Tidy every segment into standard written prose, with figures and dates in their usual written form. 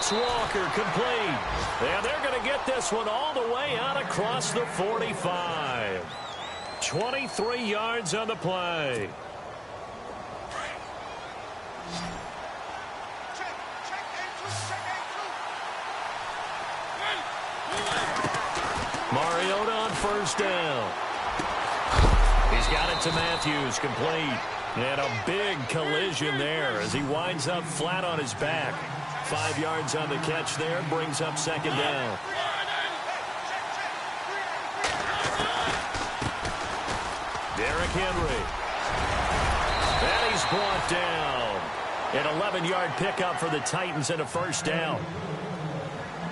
Takes Walker, complete. And they're going to get this one all the way out across the 45. 23 yards on the play. Mariota on first down. He's got it to Matthews, complete. And a big collision there as he winds up flat on his back. 5 yards on the catch there, brings up second down. Derrick Henry. And he's brought down. An 11-yard pickup for the Titans and a first down.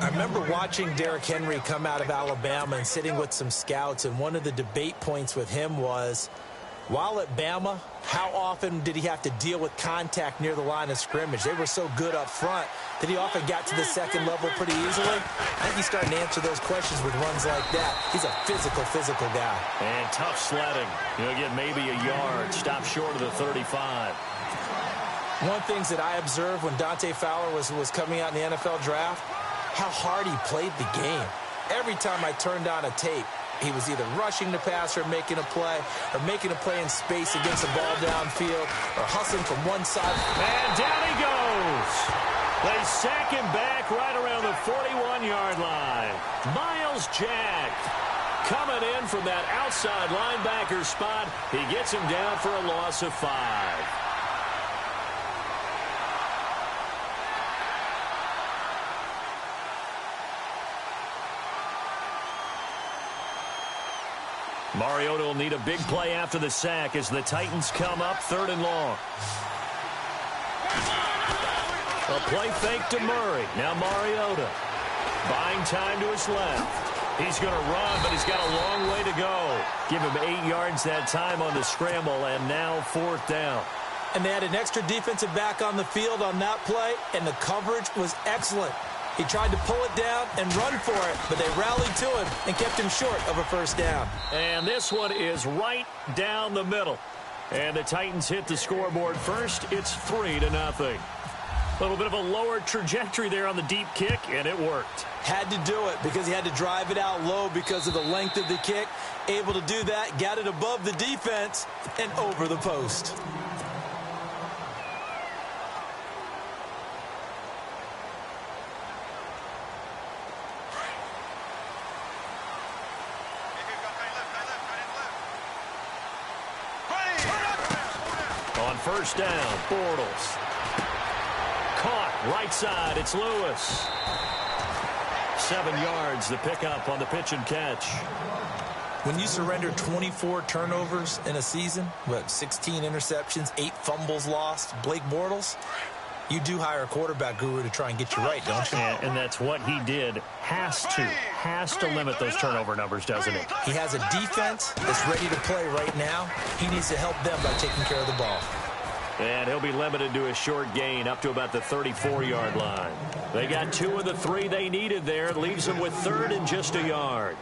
I remember watching Derrick Henry come out of Alabama and sitting with some scouts, and one of the debate points with him was, while at Bama, how often did he have to deal with contact near the line of scrimmage? They were so good up front that he often got to the second level pretty easily. I think he's starting to answer those questions with runs like that. He's a physical guy. And tough sledding. He'll get maybe a yard, stop short of the 35. One thing that I observed when Dante Fowler was coming out in the NFL draft, how hard he played the game. Every time I turned on a tape, he was either rushing the passer, making a play in space against the ball downfield, or hustling from one side. And down he goes. They sack him back right around the 41-yard line. Miles Jack coming in from that outside linebacker spot. He gets him down for a loss of 5. Mariota will need a big play after the sack as the Titans come up 3rd and long. A play fake to Murray. Now Mariota buying time to his left. He's going to run, but he's got a long way to go. Give him 8 yards that time on the scramble, and now 4th down. And they had an extra defensive back on the field on that play, and the coverage was excellent. He tried to pull it down and run for it, but they rallied to him and kept him short of a first down. And this one is right down the middle. And the Titans hit the scoreboard first. It's 3-0. A little bit of a lower trajectory there on the deep kick, and it worked. Had to do it because he had to drive it out low because of the length of the kick. Able to do that, got it above the defense and over the post. On first down, Bortles. Caught right side, it's Lewis. 7 yards, the pickup on the pitch and catch. When you surrender 24 turnovers in a season, 16 interceptions, 8 fumbles lost, Blake Bortles, you do hire a quarterback guru to try and get you right, don't you? And that's what he did. Has to limit those turnover numbers, doesn't he? He has a defense that's ready to play right now. He needs to help them by taking care of the ball. And he'll be limited to a short gain up to about the 34-yard line. They got 2 of the 3 they needed there. It leaves them with 3rd and just a yard.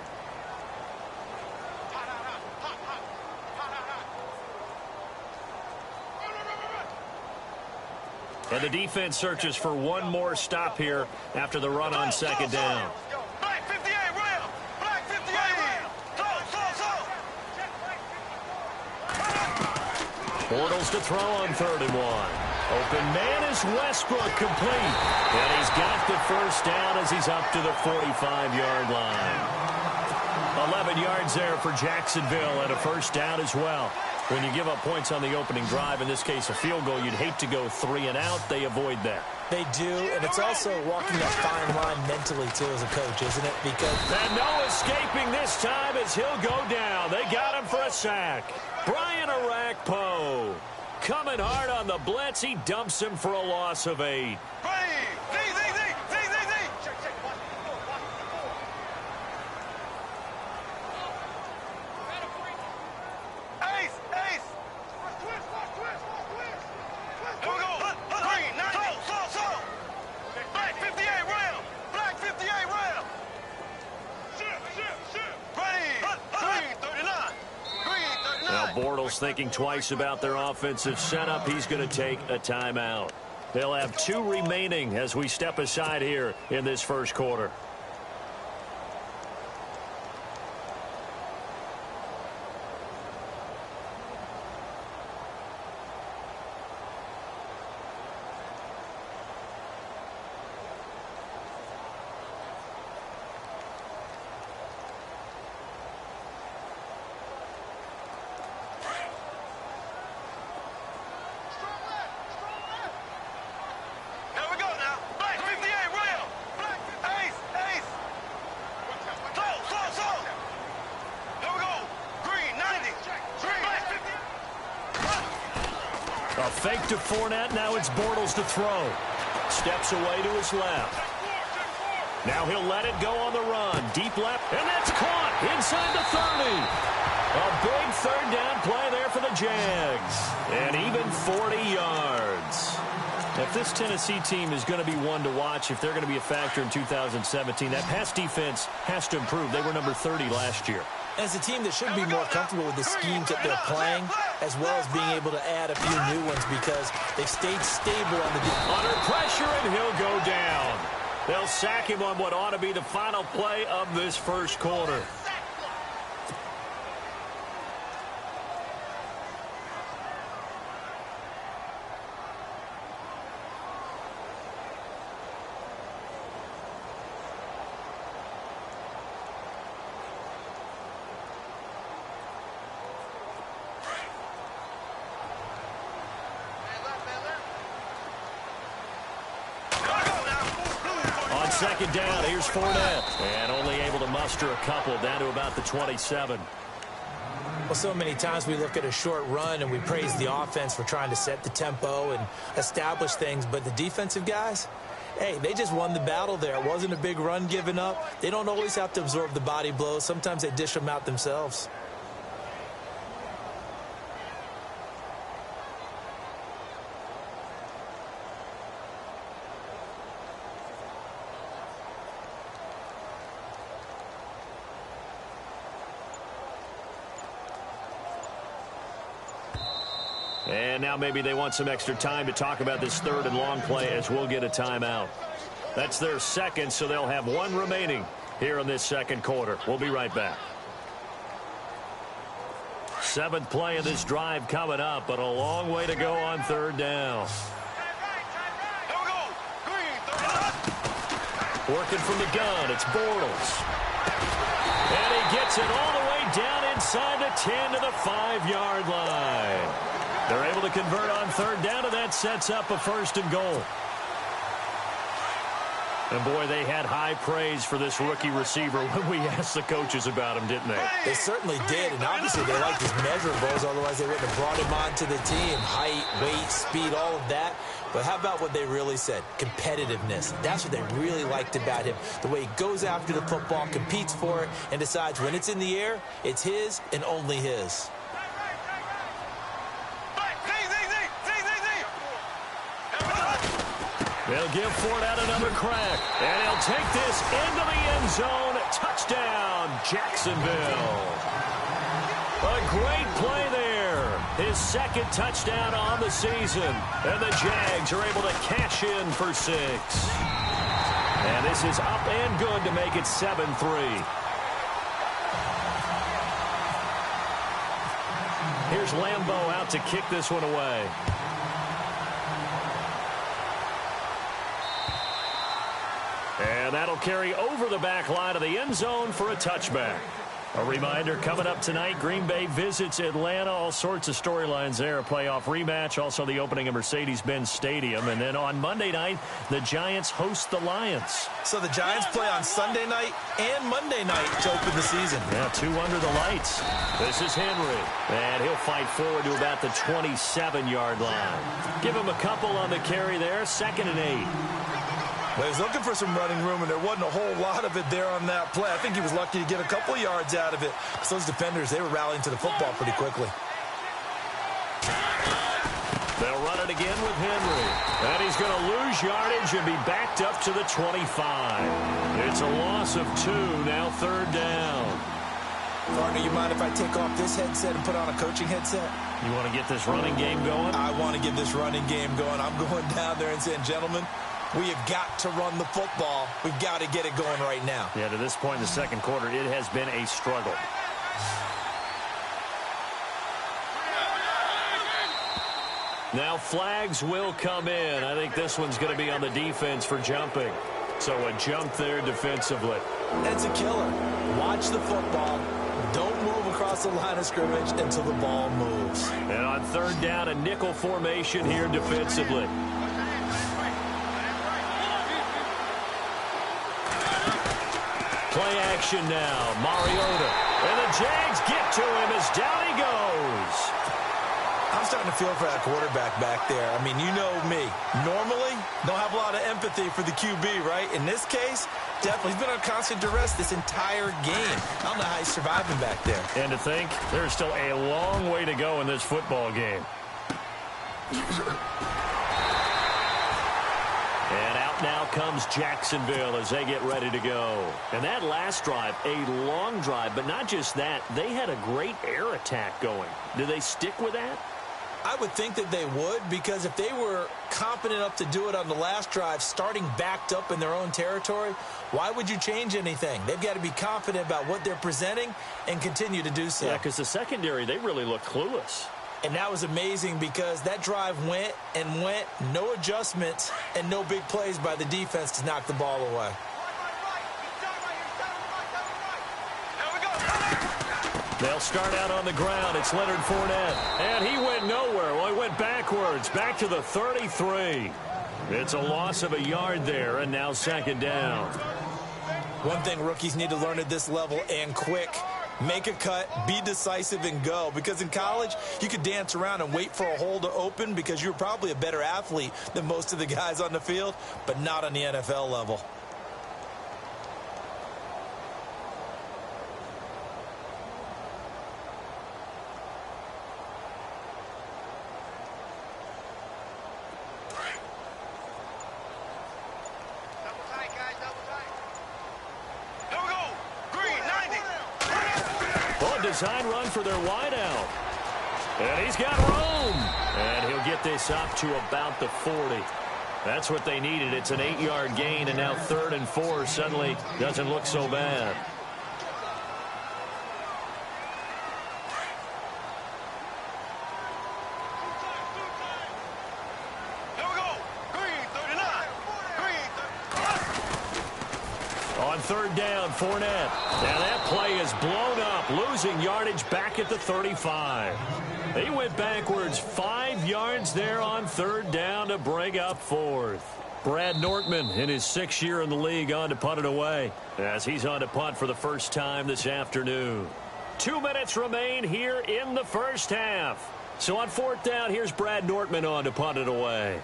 And the defense searches for one more stop here after the run on second down. Black 58, rail. Black 58, rail. Bortles to throw on 3rd and 1. Open man is Westbrook, complete. And he's got the first down as he's up to the 45-yard line. 11 yards there for Jacksonville and a first down as well. When you give up points on the opening drive, in this case a field goal, you'd hate to go 3 and out. They avoid that. They do, and it's also walking that fine line mentally, too, as a coach, isn't it? Because and no escaping this time as he'll go down. They got him for a sack. Brian Arakpo coming hard on the blitz. He dumps him for a loss of 8. Bortles thinking twice about their offensive setup. He's going to take a timeout. They'll have 2 remaining as we step aside here in this first quarter. A fake to Fournette. Now it's Bortles to throw. Steps away to his left. Now he'll let it go on the run. Deep left, and that's caught inside the 30. A big third down play there for the Jags. And even 40 yards. If this Tennessee team is going to be one to watch, if they're going to be a factor in 2017, that pass defense has to improve. They were number 30 last year. As a team that should be more comfortable with the schemes that they're playing, as well as being able to add a few new ones because they've stayed stable on the defense. Under pressure, and he'll go down. They'll sack him on what ought to be the final play of this first quarter. Second down, here's Fournette. And only able to muster a couple, down to about the 27. Well, so many times we look at a short run and we praise the offense for trying to set the tempo and establish things. But the defensive guys, hey, they just won the battle there. It wasn't a big run given up. They don't always have to absorb the body blows. Sometimes they dish them out themselves. And now maybe they want some extra time to talk about this third and long play as we'll get a timeout. That's their second, so they'll have 1 remaining here in this second quarter. We'll be right back. 7th play of this drive coming up, but a long way to go on third down. Working from the gun, it's Bortles. And he gets it all the way down inside the 10 to the 5-yard line. They're able to convert on third down, and that sets up a 1st and goal. And, boy, they had high praise for this rookie receiver when we asked the coaches about him, didn't they? They certainly did, and obviously they liked his measurables, otherwise they wouldn't have brought him onto the team. Height, weight, speed, all of that. But how about what they really said? Competitiveness. That's what they really liked about him. The way he goes after the football, competes for it, and decides when it's in the air, it's his and only his. They'll give Fournette another crack, and he'll take this into the end zone. Touchdown, Jacksonville. A great play there. His 2nd touchdown on the season, and the Jags are able to cash in for 6. And this is up and good to make it 7-3. Here's Lambeau out to kick this one away. And that'll carry over the back line of the end zone for a touchback. A reminder, coming up tonight, Green Bay visits Atlanta. All sorts of storylines there. A playoff rematch, also the opening of Mercedes-Benz Stadium. And then on Monday night, the Giants host the Lions. So the Giants play on Sunday night and Monday night to open the season. Yeah, 2 under the lights. This is Henry. And he'll fight forward to about the 27-yard line. Give him a couple on the carry there. 2nd and 8. Well, he was looking for some running room, and there wasn't a whole lot of it there on that play. I think he was lucky to get a couple yards out of it. So those defenders, they were rallying to the football pretty quickly. They'll run it again with Henry. And he's going to lose yardage and be backed up to the 25. It's a loss of 2, now 3rd down. Partner, you mind if I take off this headset and put on a coaching headset? You want to get this running game going? I want to get this running game going. I'm going down there and saying, gentlemen, we have got to run the football. We've got to get it going right now. Yeah, to this point in the second quarter, it has been a struggle. Now flags will come in. I think this one's going to be on the defense for jumping. So a jump there defensively. That's a killer. Watch the football. Don't move across the line of scrimmage until the ball moves. And on third down, a nickel formation here defensively. Play action now. Mariota. And the Jags get to him as down he goes. I'm starting to feel for that quarterback back there. I mean, you know me. Normally, don't have a lot of empathy for the QB, right? In this case, definitely. He's been on constant duress this entire game. I don't know how he's surviving back there. And to think, there's still a long way to go in this football game. And out now comes Jacksonville as they get ready to go. And that last drive, a long drive, but not just that. They had a great air attack going. Do they stick with that? I would think that they would, because if they were competent enough to do it on the last drive, starting backed up in their own territory, why would you change anything? They've got to be confident about what they're presenting and continue to do so. Yeah, because the secondary, they really look clueless. And that was amazing because that drive went and went, no adjustments and no big plays by the defense to knock the ball away. They'll start out on the ground. It's Leonard Fournette. And he went nowhere. Well, he went backwards, back to the 33. It's a loss of a yard there, and now second down. One thing rookies need to learn at this level, and quick, make a cut, be decisive, and go. Because in college, you could dance around and wait for a hole to open because you're probably a better athlete than most of the guys on the field, but not on the NFL level. Design run for their wideout. And he's got room. And he'll get this up to about the 40. That's what they needed. It's an 8-yard gain, and now 3rd and 4 suddenly doesn't look so bad. On third down, Fournette. Now that play is blown up, losing yardage back at the 35. He went backwards 5 yards there on third down to bring up 4th. Brad Nortman in his 6th year in the league on to punt it away as he's on to punt for the first time this afternoon. 2 minutes remain here in the first half. So on 4th down, here's Brad Nortman on to punt it away.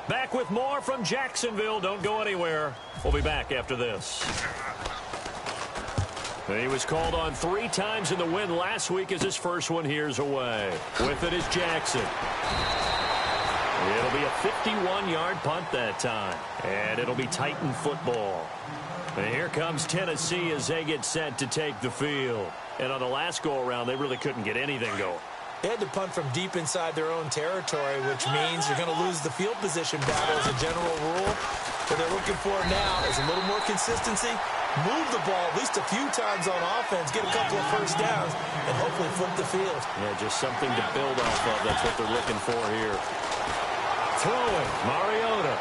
Back with more from Jacksonville. Don't go anywhere. We'll be back after this. He was called on 3 times in the win last week as his first one here's away. With it is Jackson. It'll be a 51-yard punt that time. And it'll be Titan football. And here comes Tennessee as they get set to take the field. And on the last go-around, they really couldn't get anything going. They had to punt from deep inside their own territory, which means you're going to lose the field position battle as a general rule. What they're looking for now is a little more consistency, move the ball at least a few times on offense, get a couple of first downs, and hopefully flip the field. Yeah, just something to build off of. That's what they're looking for here. Throwing, Mariota.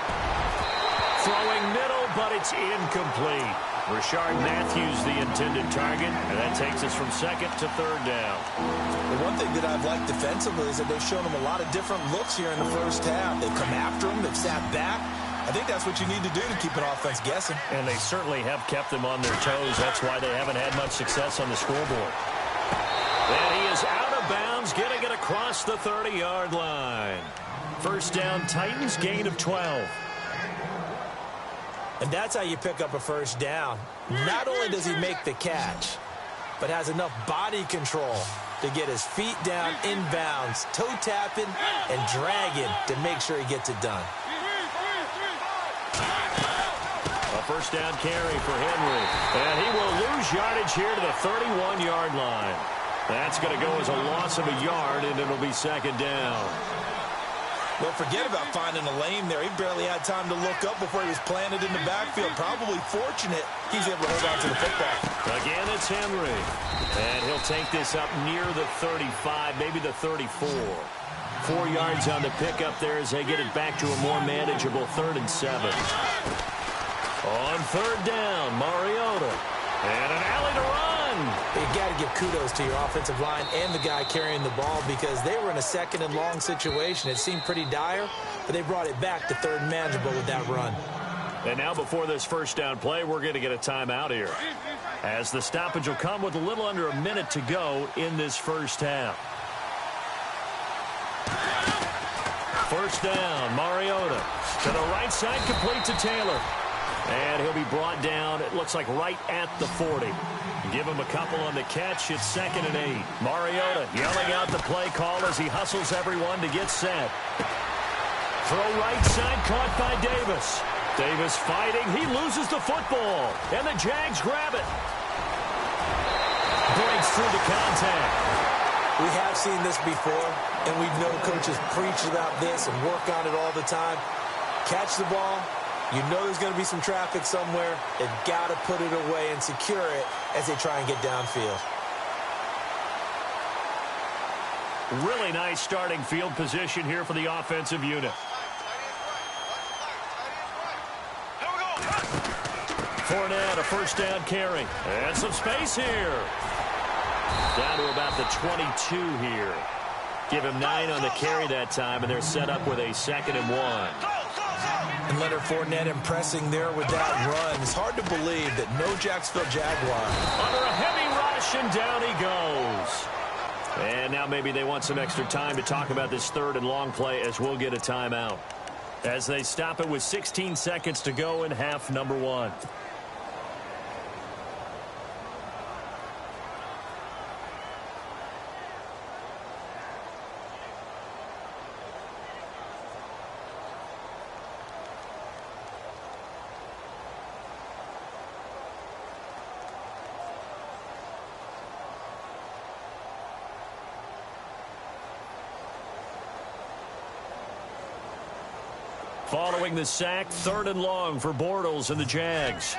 Throwing middle, but it's incomplete. Rashard Matthews, the intended target, and that takes us from 2nd to 3rd down. The one thing that I've liked defensively is that they've shown them a lot of different looks here in the first half. They've come after them, they've sat back. I think that's what you need to do to keep an offense guessing. And they certainly have kept them on their toes. That's why they haven't had much success on the scoreboard. And he is out of bounds, getting it across the 30-yard line. First down, Titans, gain of 12. And that's how you pick up a first down. Not only does he make the catch, but has enough body control to get his feet down inbounds, toe tapping and dragging to make sure he gets it done. A first down carry for Henry. And he will lose yardage here to the 31-yard line. That's going to go as a loss of a yard, and it'll be second down. Well, forget about finding a lane there. He barely had time to look up before he was planted in the backfield. Probably fortunate he's able to hold on to the football. Again, it's Henry. And he'll take this up near the 35, maybe the 34. 4 yards on the pickup there as they get it back to a more manageable 3rd and 7. On 3rd down, Mariota. And an alley to run. You got to give kudos to your offensive line and the guy carrying the ball because they were in a 2nd and long situation. It seemed pretty dire, but they brought it back to 3rd and manageable with that run. And now before this first down play, we're going to get a timeout here, as the stoppage will come with a little under a minute to go in this first half. First down, Mariota to the right side, complete to Taylor. And he'll be brought down, it looks like right at the 40. Give him a couple on the catch. It's 2nd and 8. Mariota yelling out the play call as he hustles everyone to get set. Throw right side, caught by Davis. Davis fighting. He loses the football. And the Jags grab it. Breaks through the contact. We have seen this before, and we know coaches preach about this and work on it all the time. Catch the ball. You know there's going to be some traffic somewhere. They've got to put it away and secure it as they try and get downfield. Really nice starting field position here for the offensive unit. Fournette, a first down carry. And some space here. Down to about the 22 here. Give him 9 on the carry that time, and they're set up with a 2nd and 1. And Leonard Fournette impressing there with that run. It's hard to believe that no Jacksonville Jaguar. Under a heavy rush, and down he goes. And now maybe they want some extra time to talk about this 3rd and long play as we'll get a timeout. As they stop it with 16 seconds to go in half number 1. Following the sack, 3rd and long for Bortles and the Jags.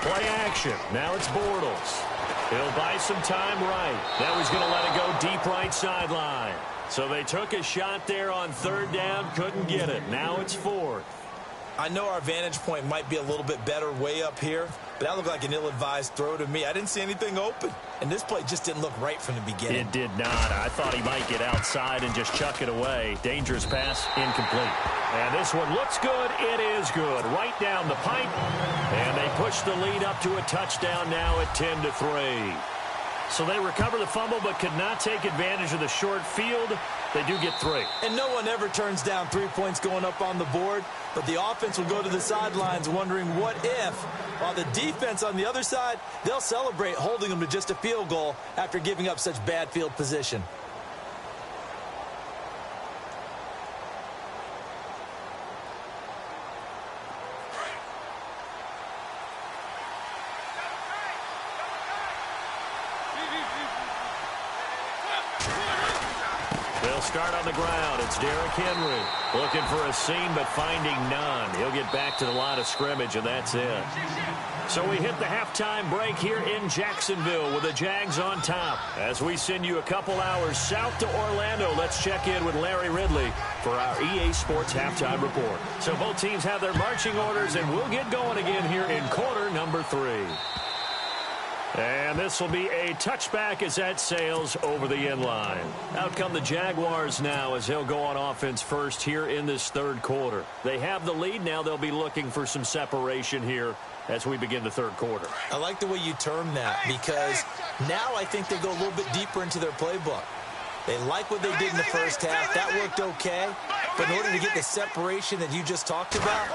Play action. Now it's Bortles. He'll buy some time right. Now he's going to let it go deep right sideline. So they took a shot there on 3rd down, couldn't get it. Now it's 4th. I know our vantage point might be a little bit better way up here, but that looked like an ill-advised throw to me. I didn't see anything open, and this play just didn't look right from the beginning. It did not. I thought he might get outside and just chuck it away. Dangerous pass, incomplete. And this one looks good. It is good. Right down the pipe, and they push the lead up to a touchdown now at 10-3. So they recover the fumble but could not take advantage of the short field. They do get 3. And no one ever turns down 3 points going up on the board, but the offense will go to the sidelines wondering what if, while the defense on the other side, they'll celebrate holding them to just a field goal after giving up such bad field position. They'll start on the ground. It's Derrick Henry looking for a seam but finding none. He'll get back to the line of scrimmage, and that's it. So we hit the halftime break here in Jacksonville with the Jags on top. As we send you a couple hours south to Orlando, let's check in with Larry Ridley for our EA Sports Halftime Report. So both teams have their marching orders, and we'll get going again here in quarter number 3. And this will be a touchback as that sails over the end line. Out come the Jaguars now as they'll go on offense first here in this 3rd quarter. They have the lead. Now they'll be looking for some separation here as we begin the 3rd quarter. I like the way you term that because now I think they go a little bit deeper into their playbook. They like what they did in the first half. That worked okay. But in order to get the separation that you just talked about,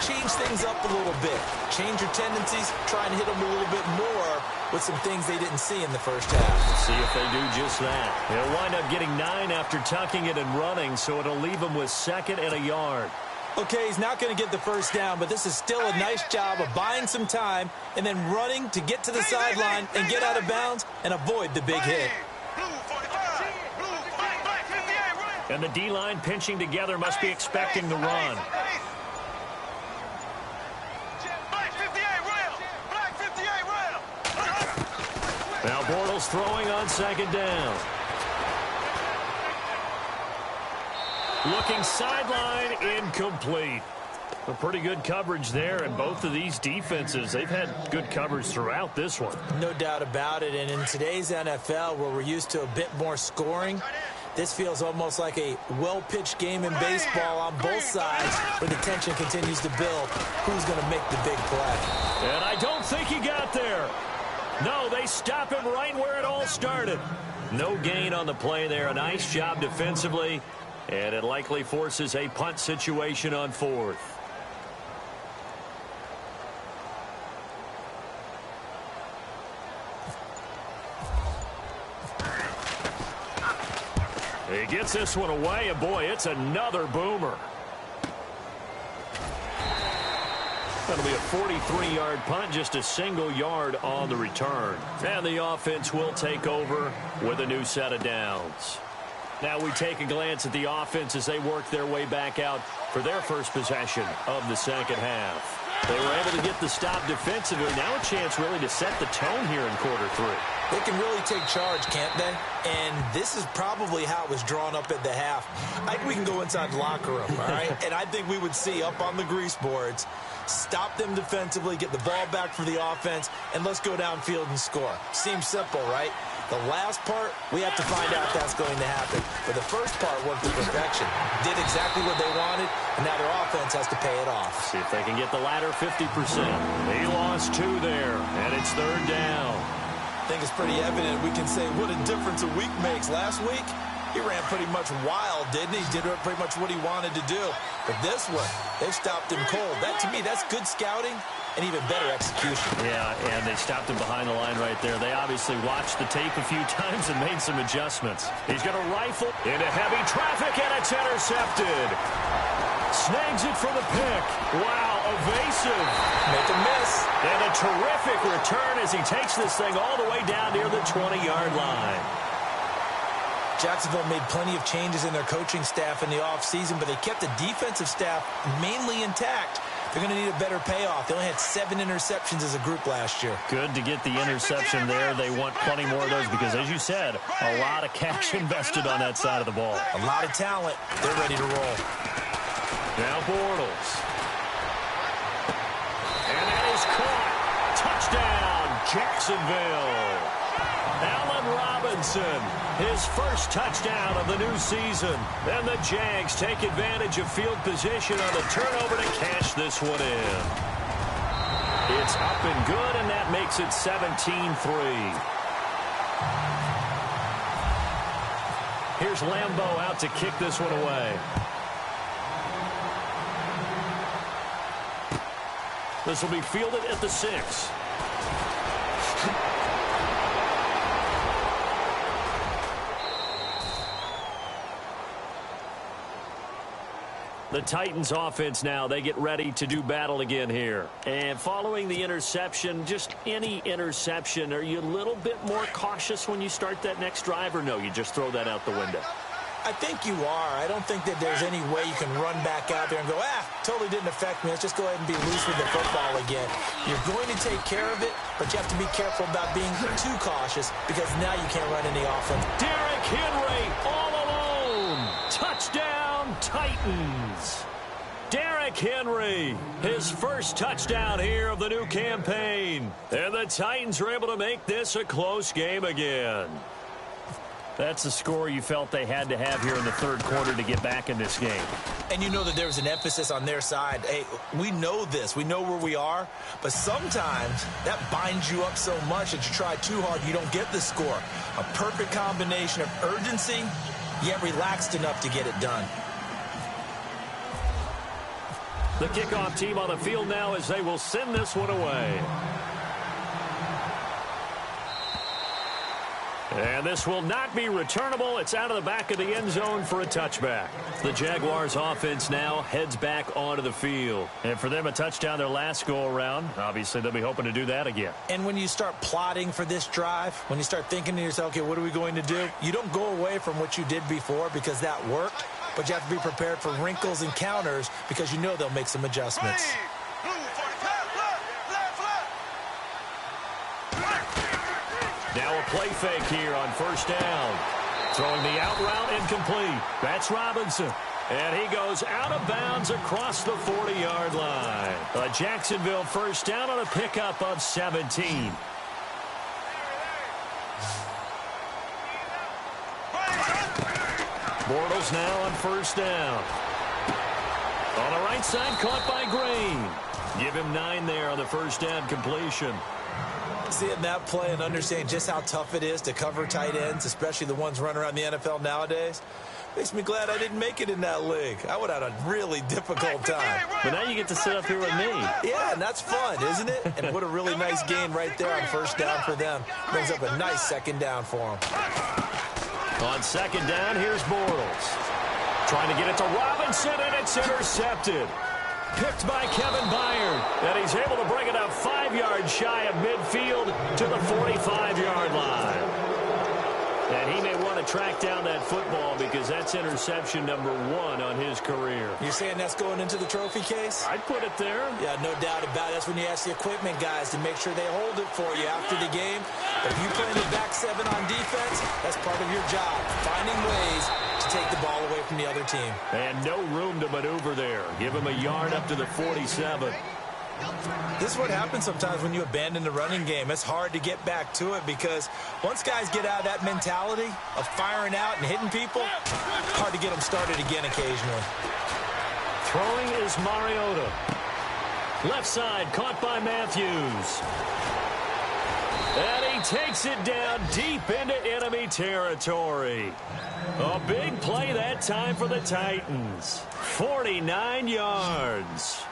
change things up a little bit. Change your tendencies. Try and hit them a little bit more with some things they didn't see in the first half. Let's see if they do just that. They'll wind up getting 9 after tucking it and running, so it'll leave them with 2nd and a yard. Okay, he's not going to get the first down, but this is still a nice job of buying some time and then running to get to the sideline and get out of bounds and avoid the big hit. And the D-line pinching together must be expecting the run. Now Bortles throwing on second down. Looking sideline, incomplete. A pretty good coverage there, and both of these defenses, they've had good coverage throughout this one. No doubt about it, and in today's NFL, where we're used to a bit more scoring, this feels almost like a well-pitched game in baseball on both sides where the tension continues to build. Who's going to make the big play? And I don't think he got there. No, they stop him right where it all started. No gain on the play there. A nice job defensively. And it likely forces a punt situation on fourth. He gets this one away, and boy, it's another boomer. That'll be a 43-yard punt, just a single yard on the return. And the offense will take over with a new set of downs. Now we take a glance at the offense as they work their way back out for their first possession of the second half. They were able to get the stop defensively. Now a chance really to set the tone here in quarter three. They can really take charge, can't they? And this is probably how it was drawn up at the half. I think we can go inside the locker room, all right? And I think we would see up on the grease boards, stop them defensively, get the ball back for the offense, and let's go downfield and score. Seems simple, right? The last part, we have to find out if that's going to happen. But the first part worked to perfection. Did exactly what they wanted, and now their offense has to pay it off. See if they can get the latter 50%. He lost two there, and it's third down. I think it's pretty evident we can say what a difference a week makes. Last week, he ran pretty much wild, didn't he? Did pretty much what he wanted to do. But this one, they've stopped him cold. That, to me, that's good scouting and even better execution. Yeah, and they stopped him behind the line right there. They obviously watched the tape a few times and made some adjustments. He's going to rifle into heavy traffic, and it's intercepted. Snags it for the pick. Wow, evasive. Make a miss. And a terrific return as he takes this thing all the way down near the 20-yard line. Jacksonville made plenty of changes in their coaching staff in the offseason, but they kept the defensive staff mainly intact. They're going to need a better payoff. They only had 7 interceptions as a group last year. Good to get the interception there. They want plenty more of those because, as you said, a lot of cash invested on that side of the ball. A lot of talent. They're ready to roll. Now Bortles. And that is caught. Touchdown, Jacksonville. Allen Robinson, his first touchdown of the new season. And the Jags take advantage of field position on the turnover to cash this one in. It's up and good, and that makes it 17-3. Here's Lambeau out to kick this one away. This will be fielded at the 6. The Titans offense now, they get ready to do battle again here. And following the interception, just any interception, are you a little bit more cautious when you start that next drive, or no, you just throw that out the window? I think you are. I don't think that there's any way you can run back out there and go, totally didn't affect me. Let's just go ahead and be loose with the football again. You're going to take care of it, but you have to be careful about being too cautious because now you can't run any offense. Derrick Henry all alone. Touchdown, Titans. Derrick Henry, his first touchdown here of the new campaign. And the Titans are able to make this a close game again. That's the score you felt they had to have here in the third quarter to get back in this game. And you know that there's an emphasis on their side. Hey, we know this. We know where we are. But sometimes that binds you up so much that you try too hard, you don't get the score. A perfect combination of urgency, yet relaxed enough to get it done. The kickoff team on the field now as they will send this one away. And this will not be returnable. It's out of the back of the end zone for a touchback. The Jaguars offense now heads back onto the field. And for them, a touchdown their last go-around. Obviously, they'll be hoping to do that again. And when you start plotting for this drive, when you start thinking to yourself, okay, what are we going to do? You don't go away from what you did before because that worked. But you have to be prepared for wrinkles and counters because you know they'll make some adjustments. Now a play fake here on first down. Throwing the out route incomplete. That's Robinson. And he goes out of bounds across the 40-yard line. A Jacksonville first down on a pickup of 17. Bortles now on first down. On the right side, caught by Green. Give him 9 there on the first down completion. Seeing that play and understanding just how tough it is to cover tight ends, especially the ones running around the NFL nowadays, makes me glad I didn't make it in that league. I would have had a really difficult time. But now you get to sit up here with me. Yeah, and that's fun, isn't it? And what a really nice gain right there on first down for them. Brings up a nice second down for them. On second down, here's Bortles. Trying to get it to Robinson, and it's intercepted. Picked by Kevin Byard, and he's able to bring it up 5 yards shy of midfield to the 45-yard line. And he may want to track down that football because that's interception number 1 on his career. You're saying that's going into the trophy case? I'd put it there. Yeah, no doubt about it. That's when you ask the equipment guys to make sure they hold it for you after the game. If you play the back 7 on defense, that's part of your job, finding ways to take the ball away from the other team. And no room to maneuver there. Give him a yard up to the 47. This is what happens sometimes when you abandon the running game. It's hard to get back to it because once guys get out of that mentality of firing out and hitting people, it's hard to get them started again occasionally. Throwing is Mariota. Left side, caught by Matthews. And he takes it down deep into enemy territory. A big play that time for the Titans. 49 yards.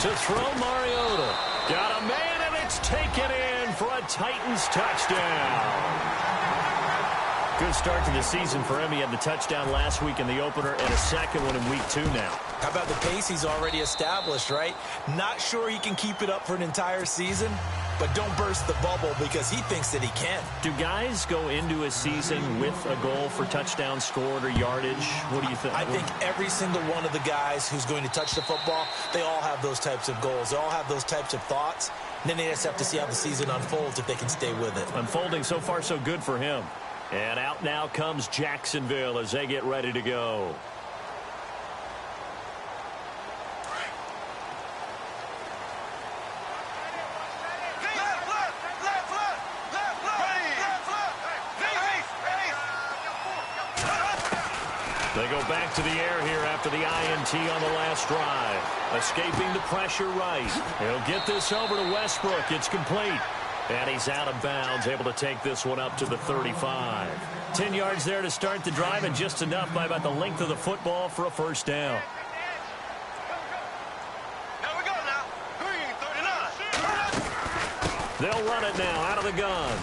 To throw Mariota. Got a man, and it's taken in for a Titans touchdown. Good start to the season for him. He had the touchdown last week in the opener and a second one in week 2 now. How about the pace he's already established, right? Not sure he can keep it up for an entire season, but don't burst the bubble because he thinks that he can. Do guys go into a season with a goal for touchdown scored or yardage? What do you think? I think every single one of the guys who's going to touch the football, they all have those types of goals. They all have those types of thoughts. And then they just have to see how the season unfolds if they can stay with it. Unfolding so far so good for him. And out now comes Jacksonville as they get ready to go. They go back to the air here after the INT on the last drive. Escaping the pressure right. He'll get this over to Westbrook. It's complete. And he's out of bounds, able to take this one up to the 35. 10 yards there to start the drive, and just enough by about the length of the football for a first down. Here we go now. 39. They'll run it now out of the gun.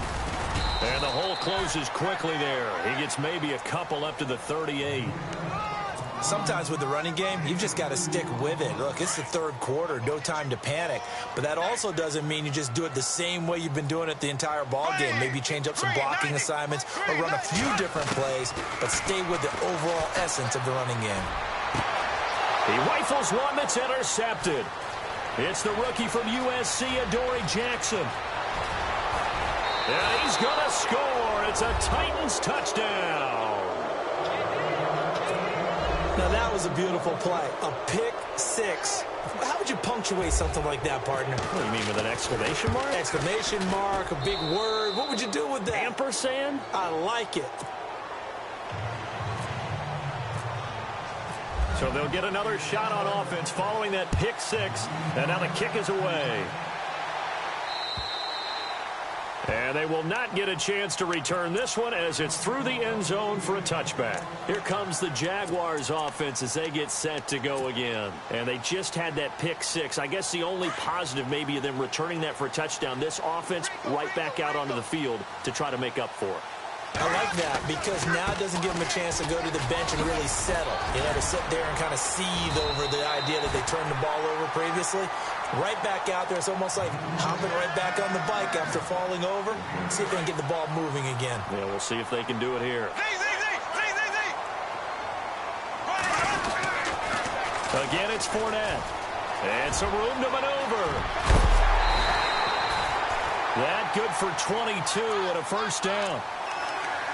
And the hole closes quickly there. He gets maybe a couple up to the 38. Sometimes with the running game, you've just got to stick with it. Look, it's the third quarter, no time to panic. But that also doesn't mean you just do it the same way you've been doing it the entire ball game. Maybe change up some blocking assignments or run a few different plays, but stay with the overall essence of the running game. He rifles one that's intercepted. It's the rookie from USC, Adoree Jackson. And he's going to score. It's a Titans touchdown. Now, that was a beautiful play. A pick six. How would you punctuate something like that, partner? What do you mean, with an exclamation mark? Exclamation mark, a big word. What would you do with that? Ampersand? I like it. So they'll get another shot on offense following that pick six. And now the kick is away. And they will not get a chance to return this one as it's through the end zone for a touchback. Here comes the Jaguars offense as they get set to go again. And they just had that pick six. I guess the only positive maybe of them returning that for a touchdown. This offense right back out onto the field to try to make up for it. I like that because now it doesn't give them a chance to go to the bench and really settle. To sit there and kind of seethe over the idea that they turned the ball over previously. Right back out there. It's almost like hopping right back on the bike after falling over. See if they can get the ball moving again. Yeah, we'll see if they can do it here. Again, it's Fournette. And some room to maneuver. That good for 22 and a first down.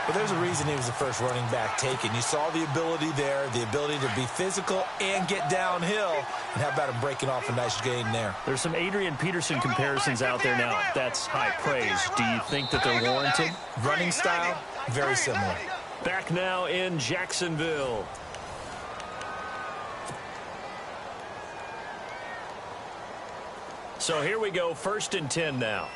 But there's a reason he was the first running back taken. You saw the ability there, the ability to be physical and get downhill. And how about him breaking off a nice gain there? There's some Adrian Peterson comparisons out there now. That's high praise. Do you think that they're warranted? Running style, very similar. Back now in Jacksonville. So here we go, 1st and 10 now.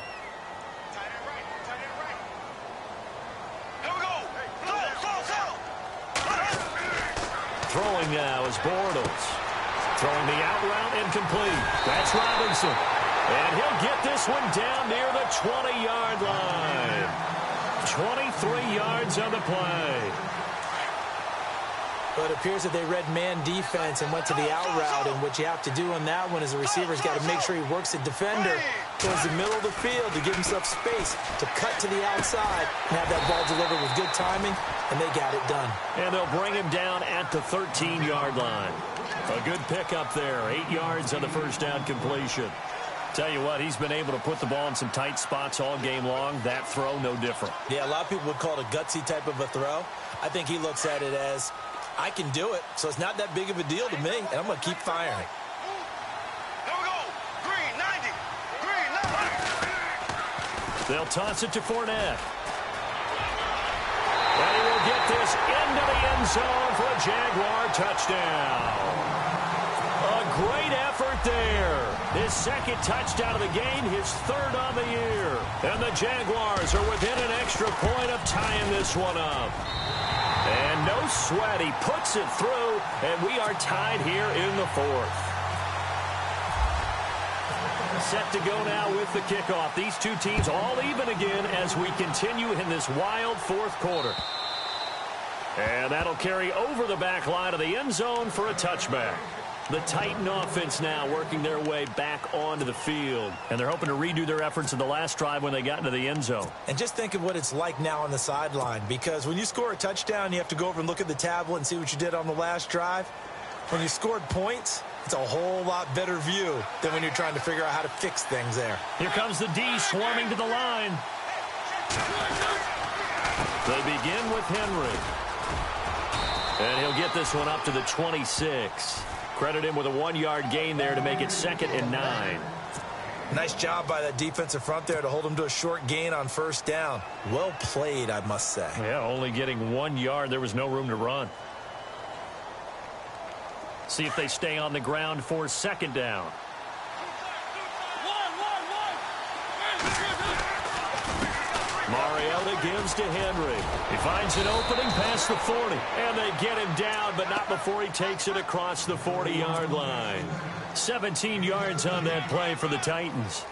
Throwing now is Bortles. Throwing the out route incomplete. That's Robinson. And he'll get this one down near the 20-yard line. 23 yards on the play. But it appears that they read man defense and went to the out route. And what you have to do on that one is the receiver's got to make sure he works the defender towards the middle of the field to give himself space to cut to the outside and have that ball delivered with good timing. And they got it done. And they'll bring him down at the 13-yard line. A good pickup there. 8 yards on the first down completion. Tell you what, he's been able to put the ball in some tight spots all game long. That throw, no different. Yeah, a lot of people would call it a gutsy type of a throw. I think he looks at it as, I can do it, so it's not that big of a deal to me, and I'm going to keep firing. Here we go. Green, 90. Green, 90. They'll toss it to Fournette. And he will get this into the end zone for a Jaguar touchdown. A great effort there. His second touchdown of the game, his third on the year. And the Jaguars are within an extra point of tying this one up. And no sweat, he puts it through, and we are tied here in the 4th. Set to go now with the kickoff. These two teams all even again as we continue in this wild 4th quarter. And that'll carry over the back line of the end zone for a touchback. The Titan offense now working their way back onto the field. And they're hoping to redo their efforts in the last drive when they got into the end zone. And just think of what it's like now on the sideline. Because when you score a touchdown, you have to go over and look at the tablet and see what you did on the last drive. When you scored points, it's a whole lot better view than when you're trying to figure out how to fix things there. Here comes the D swarming to the line. They begin with Henry. And he'll get this one up to the 26. Credit him with a 1-yard gain there to make it 2nd and 9. Nice job by that defensive front there to hold him to a short gain on first down. Well played, I must say. Yeah, only getting 1 yard. There was no room to run. See if they stay on the ground for 2nd down. Mariota gives to Henry. He finds an opening past the 40. And they get him down, but not before he takes it across the 40-yard line. 17 yards on that play for the Titans.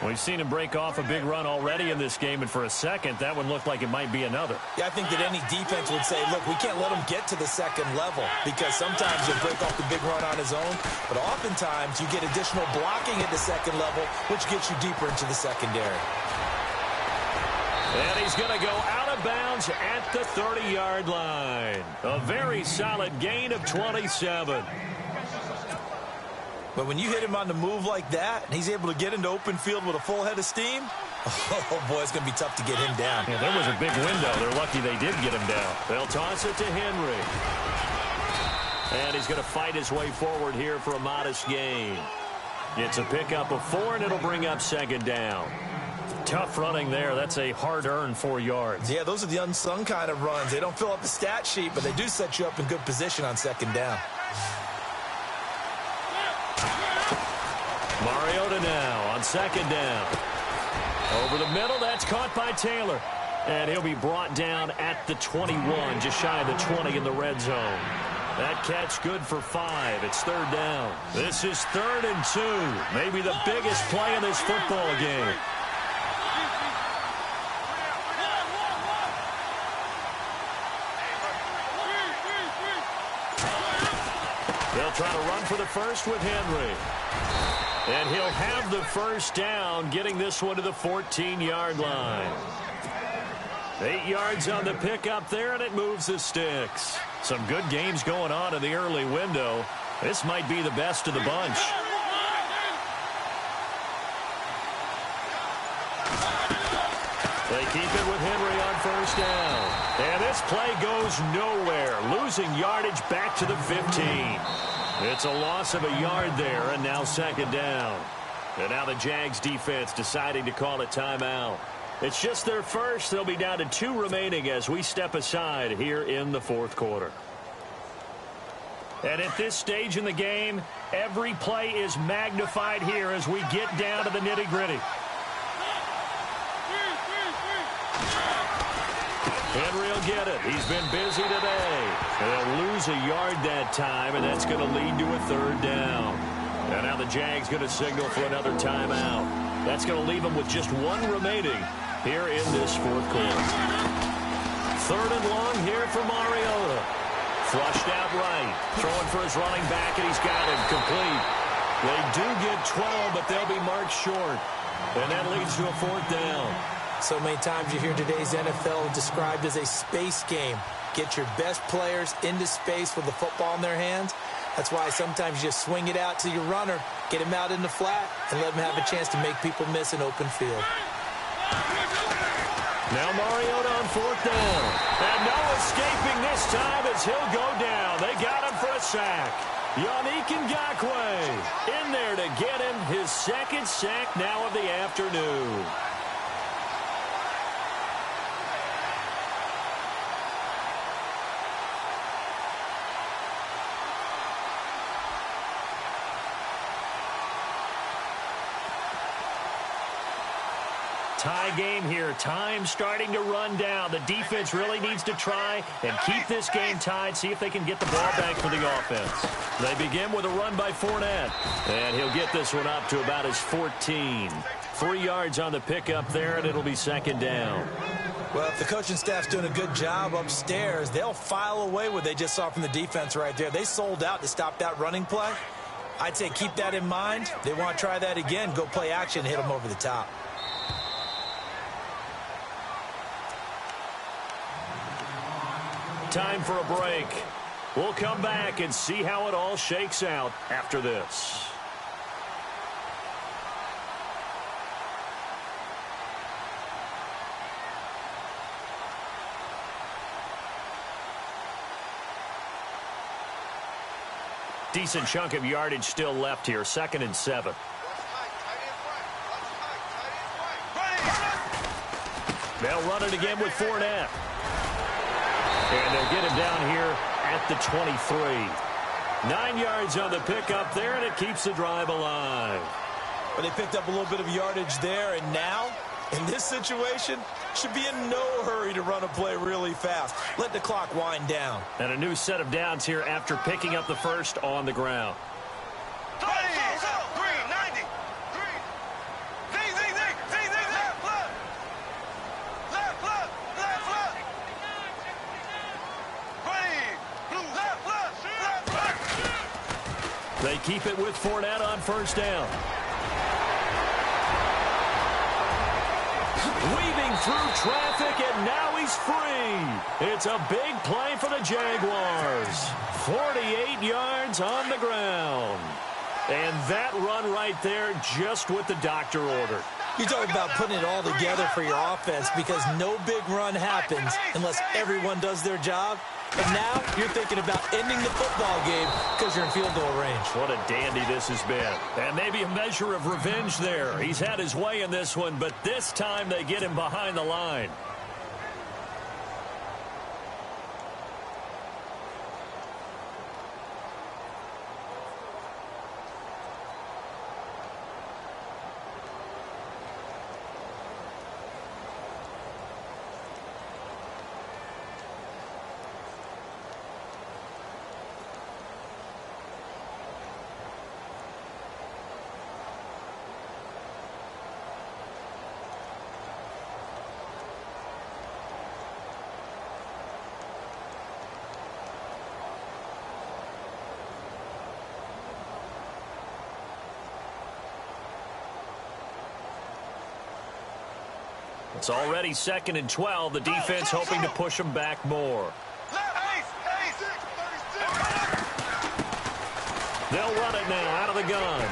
We've seen him break off a big run already in this game, and for a second, that one looked like it might be another. Yeah, I think that any defense would say, look, we can't let him get to the second level because sometimes he'll break off the big run on his own, but oftentimes you get additional blocking at the second level, which gets you deeper into the secondary. And he's going to go out of bounds at the 30-yard line. A very solid gain of 27. But when you hit him on the move like that, and he's able to get into open field with a full head of steam, oh, boy, it's going to be tough to get him down. Yeah, there was a big window. They're lucky they did get him down. They'll toss it to Henry. And he's going to fight his way forward here for a modest gain. It's a pickup of 4, and it'll bring up 2nd down. Tough running there. That's a hard-earned 4 yards. Yeah, those are the unsung kind of runs. They don't fill up the stat sheet, but they do set you up in good position on 2nd down. Mariota now on 2nd down. Over the middle, that's caught by Taylor. And he'll be brought down at the 21, just shy of the 20 in the red zone. That catch good for 5. It's third down. This is 3rd and 2. Maybe the biggest play in this football game. They'll try to run for the first with Henry. And he'll have the first down, getting this one to the 14-yard line. 8 yards on the pickup there, and it moves the sticks. Some good games going on in the early window. This might be the best of the bunch. They keep it with Henry on first down. And this play goes nowhere, losing yardage back to the 15. It's a loss of a yard there, and now second down. And now the Jags defense deciding to call a timeout. It's just their first. They'll be down to 2 remaining as we step aside here in the fourth quarter. And at this stage in the game, every play is magnified here as we get down to the nitty-gritty. Henry will get it. He's been busy today. They'll lose a yard that time, and that's going to lead to a third down. And now the Jags going to signal for another timeout. That's going to leave them with just 1 remaining here in this fourth quarter. 3rd and long here for Mariota. Flushed out right. Throwing for his running back, and he's got him complete. They do get 12, but they'll be marked short. And that leads to a 4th down. So many times you hear today's NFL described as a space game. Get your best players into space with the football in their hands. That's why sometimes you just swing it out to your runner, get him out in the flat, and let him have a chance to make people miss an open field. Now Mariota on 4th down. And no escaping this time as he'll go down. They got him for a sack. Yannick Ngakoue in there to get him his 2nd sack now of the afternoon. Tie game here. Time starting to run down. The defense really needs to try and keep this game tied, see if they can get the ball back for the offense. They begin with a run by Fournette. And he'll get this one up to about his 14. 3 yards on the pickup there, and it'll be 2nd down. Well, if the coaching staff's doing a good job upstairs, they'll file away what they just saw from the defense right there. They sold out to stop that running play. I'd say keep that in mind. They want to try that again. Go play action, hit them over the top. Time for a break. We'll come back and see how it all shakes out after this. Decent chunk of yardage still left here. 2nd and 7. They'll run it again with Fournette. And they'll get him down here at the 23. 9 yards on the pickup there, and it keeps the drive alive. But they picked up a little bit of yardage there, and now, in this situation, should be in no hurry to run a play really fast. Let the clock wind down. And a new set of downs here after picking up the first on the ground. They keep it with Fournette on first down. Weaving through traffic, and now he's free. It's a big play for the Jaguars. 48 yards on the ground. And that run right there just what the doctor ordered. You talk about putting it all together for your offense because no big run happens unless everyone does their job. And now you're thinking about ending the football game because you're in field goal range. What a dandy this has been. And maybe a measure of revenge there. He's had his way in this one, but this time they get him behind the line. It's already 2nd and 12. The defense hoping to push them back more. They'll run it now out of the gun.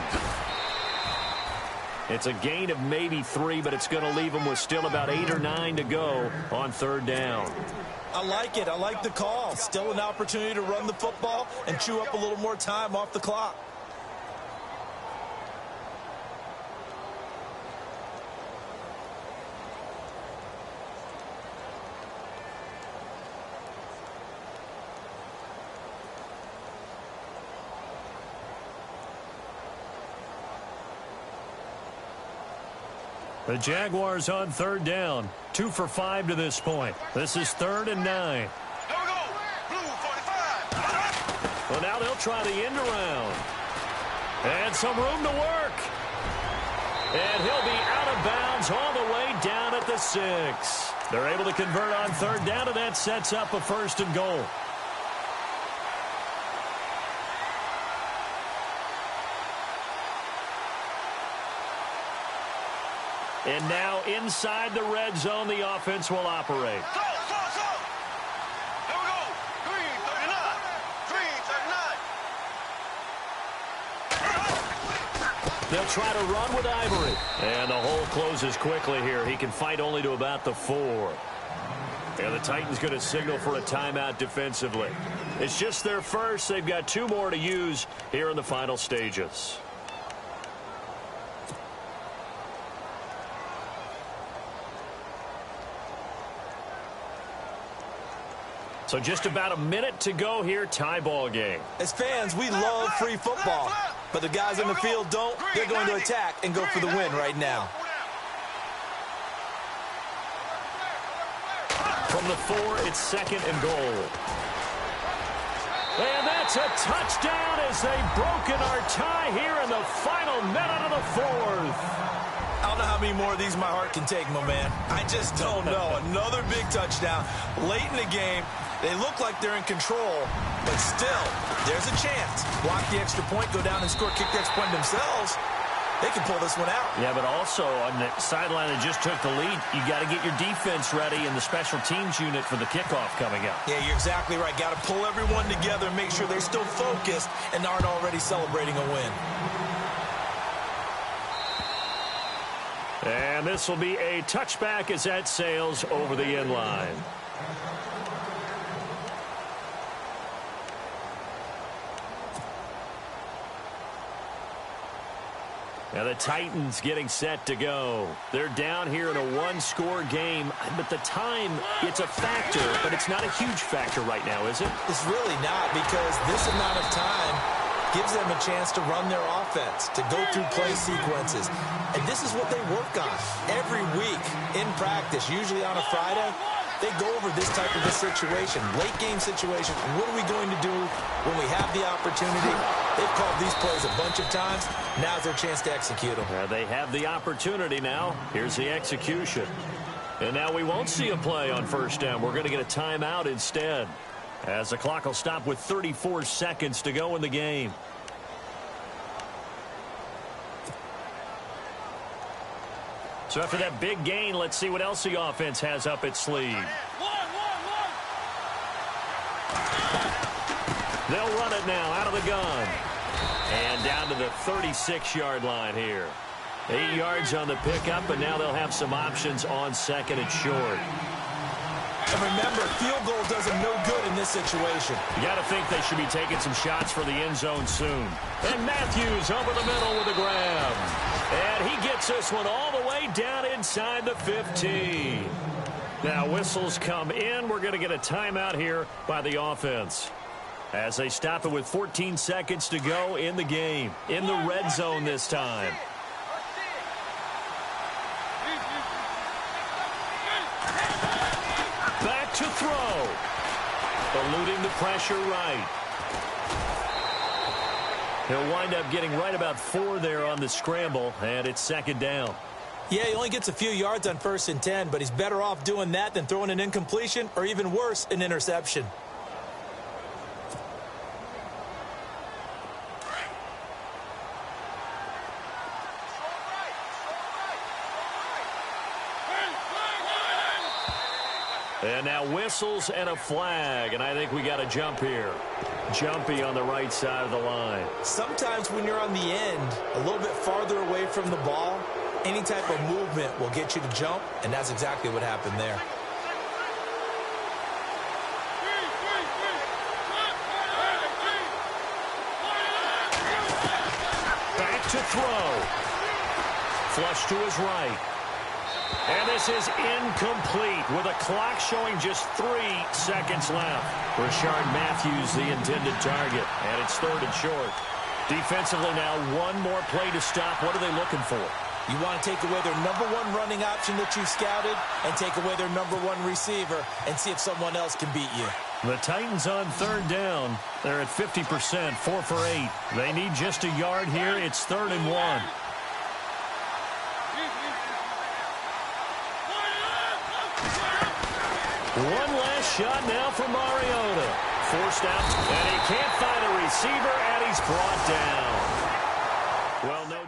It's a gain of maybe 3, but it's going to leave them with still about 8 or 9 to go on 3rd down. I like it. I like the call. Still an opportunity to run the football and chew up a little more time off the clock. The Jaguars on 3rd down. 2 for 5 to this point. This is 3rd and 9. There we go. Blue 45. Well, now they'll try the end around. And some room to work. And he'll be out of bounds all the way down at the 6. They're able to convert on 3rd down, and that sets up a 1st and goal. And now inside the red zone, the offense will operate. Go. There we go. Green 39. Green 39. They'll try to run with Ivory. And the hole closes quickly here. He can fight only to about the 4. And the Titans going to signal for a timeout defensively. It's just their first. They've got 2 more to use here in the final stages. So just about a minute to go here, tie ball game. As fans, we love free football, but the guys in the field don't. They're going to attack and go for the win right now. From the 4, it's 2nd and goal. And that's a touchdown as they've broken our tie here in the final minute of the 4th. I don't know how many more of these my heart can take, my man. I just don't know. Another big touchdown late in the game. They look like they're in control, but still, there's a chance. Block the extra point, go down and score, kick the extra point themselves. They can pull this one out. Yeah, but also on the sideline that just took the lead, you got to get your defense ready and the special teams unit for the kickoff coming up. Yeah, you're exactly right. Got to pull everyone together and make sure they're still focused and aren't already celebrating a win. And this will be a touchback as that sails over the end line. Now the Titans getting set to go. They're down here in a 1-score game, but the time, it's a factor, but it's not a huge factor right now, is it? It's really not, because this amount of time gives them a chance to run their offense, to go through play sequences. And this is what they work on every week in practice, usually on a Friday. They go over this type of a situation, late game situation. What are we going to do when we have the opportunity? They've called these plays a bunch of times. Now's their chance to execute them. They have the opportunity now. Here's the execution. And now we won't see a play on 1st down. We're going to get a timeout instead, as the clock will stop with 34 seconds to go in the game. So after that big gain, let's see what else the offense has up its sleeve. They'll run it now out of the gun. And down to the 36-yard line here. 8 yards on the pickup, but now they'll have some options on 2nd and short. And remember, field goal does them no good in this situation. You got to think they should be taking some shots for the end zone soon. And Matthews over the middle with a grab. And he gets this one all the way down inside the 15. Now whistles come in. We're going to get a timeout here by the offense, as they stop it with 14 seconds to go in the game. In the red zone this time. Back to throw. Eluding the pressure right. He'll wind up getting right about 4 there on the scramble, and it's 2nd down. Yeah, he only gets a few yards on 1st and 10, but he's better off doing that than throwing an incompletion or, even worse, an interception. And now whistles and a flag, and I think we got a jump here. Jumpy on the right side of the line. Sometimes when you're on the end, a little bit farther away from the ball, any type of movement will get you to jump, and that's exactly what happened there. Back to throw. Flush to his right. And this is incomplete with a clock showing just 3 seconds left. Rashard Matthews, the intended target, and it's 3rd and short. Defensively now, one more play to stop. What are they looking for? You want to take away their #1 running option that you scouted and take away their #1 receiver and see if someone else can beat you. The Titans on 3rd down. They're at 50%, 4 for 8. They need just a yard here. It's 3rd and 1. One last shot now for Mariota. Forced out, and he can't find a receiver, and he's brought down. Well, no.